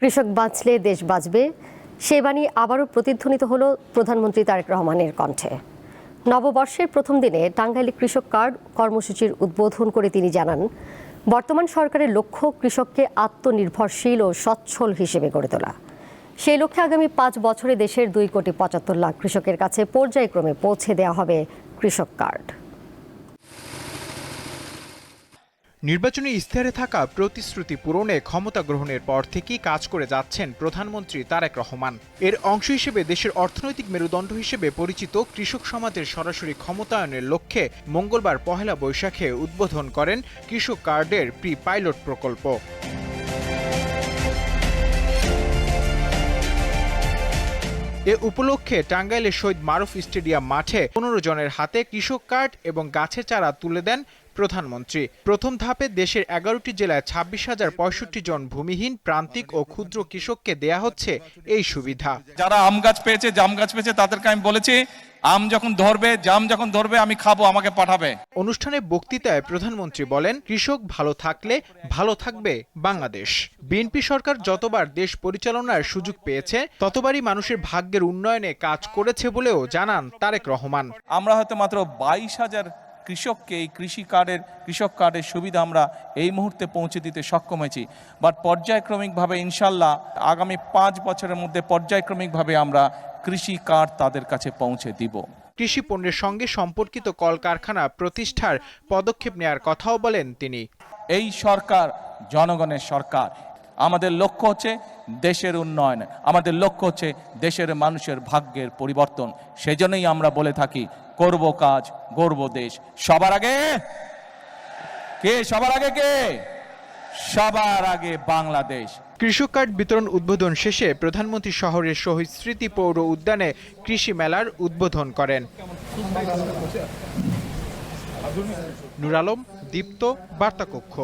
কৃষক বাঁচলে দেশ বাঁচবে, সে বাণী আবারও প্রতিধ্বনিত হলো প্রধানমন্ত্রী তারেক রহমানের কণ্ঠে। নববর্ষের প্রথম দিনে টাঙ্গাইলে কৃষক কার্ড কর্মসূচির উদ্বোধন করে তিনি জানান, বর্তমান সরকারের লক্ষ্য কৃষককে আত্মনির্ভরশীল ও সচ্ছল হিসেবে গড়ে তোলা। সেই লক্ষ্যে আগামী 5 বছরে দেশের 2,75,00,000 কৃষকের কাছে পর্যায়ক্রমে পৌঁছে দেওয়া হবে কৃষক কার্ড। নির্বাচনী ইশতেহারে থাকা প্রতিশ্রুতি পূরণে ক্ষমতা গ্রহণের পর থেকেই কাজ করে যাচ্ছেন প্রধানমন্ত্রী তারেক রহমান। এর অংশ হিসেবে দেশের অর্থনৈতিক মেরুদণ্ড হিসেবে পরিচিত কৃষক সমাজের সরাসরি ক্ষমতায়নের লক্ষ্যে মঙ্গলবার পহেলা বৈশাখে উদ্বোধন করেন কৃষক কার্ডের পাইলট প্রকল্প। এ উপলক্ষে টাঙ্গাইলের শহীদ মারুফ স্টেডিয়াম মাঠে 15 জনের হাতে কৃষক কার্ড এবং গাছের চারা তুলে দেন প্রধানমন্ত্রী। প্রথম ধাপে দেশের 11টি জেলায় 26,065 জন ভূমিহীন প্রান্তিক ও ক্ষুদ্র কৃষককে দেয়া হচ্ছে এই সুবিধা। যারা আম গাছ পেয়েছে, জাম গাছ পেয়েছে, তাদেরকে আমি বলেছি আম যখন ধরবে, জাম যখন ধরবে আমি খাবো, আমাকে পাঠাবে। অনুষ্ঠানে বক্তৃতায় প্রধানমন্ত্রী বলেন, কৃষক ভালো থাকলে ভালো থাকবে বাংলাদেশ। বিএনপি সরকার যতবার দেশ পরিচালনার সুযোগ পেয়েছে ততবারই মানুষের ভাগ্যের উন্নয়নে কাজ করেছে বলেও জানান তারেক রহমান। আমরা হয়তো মাত্র 22,000 কৃষককে এই কৃষক কার্ডের সুবিধা আমরা এই মুহূর্তে পৌঁছে দিতে সক্ষম হয়েছি। বাট পর্যায়ক্রমিকভাবে ইনশাল্লাহ আগামী 5 বছরের মধ্যে পর্যায়ক্রমিকভাবে আমরা কৃষি কার্ড তাদের কাছে পৌঁছে দিব। কৃষি পণ্যের সঙ্গে সম্পর্কিত কলকারখানা প্রতিষ্ঠার পদক্ষেপ নেয়ার কথাও বলেন তিনি। এই সরকার জনগণের সরকার। আমাদের লক্ষ্য হচ্ছে দেশের উন্নয়ন, আমাদের লক্ষ্য হচ্ছে দেশের মানুষের ভাগ্যের পরিবর্তন। সেজন্যই আমরা বলে থাকি, করব কাজ, গড়ব দেশ। সবার আগে কে? সবার আগে বাংলাদেশ। কৃষক কার্ড বিতরণ উদ্বোধন শেষে প্রধানমন্ত্রী শহরের শহীদ স্মৃতি পৌর উদ্যানে কৃষি মেলার উদ্বোধন করেন। নূর আলম, দীপ্ত, বার্তা কক্ষ।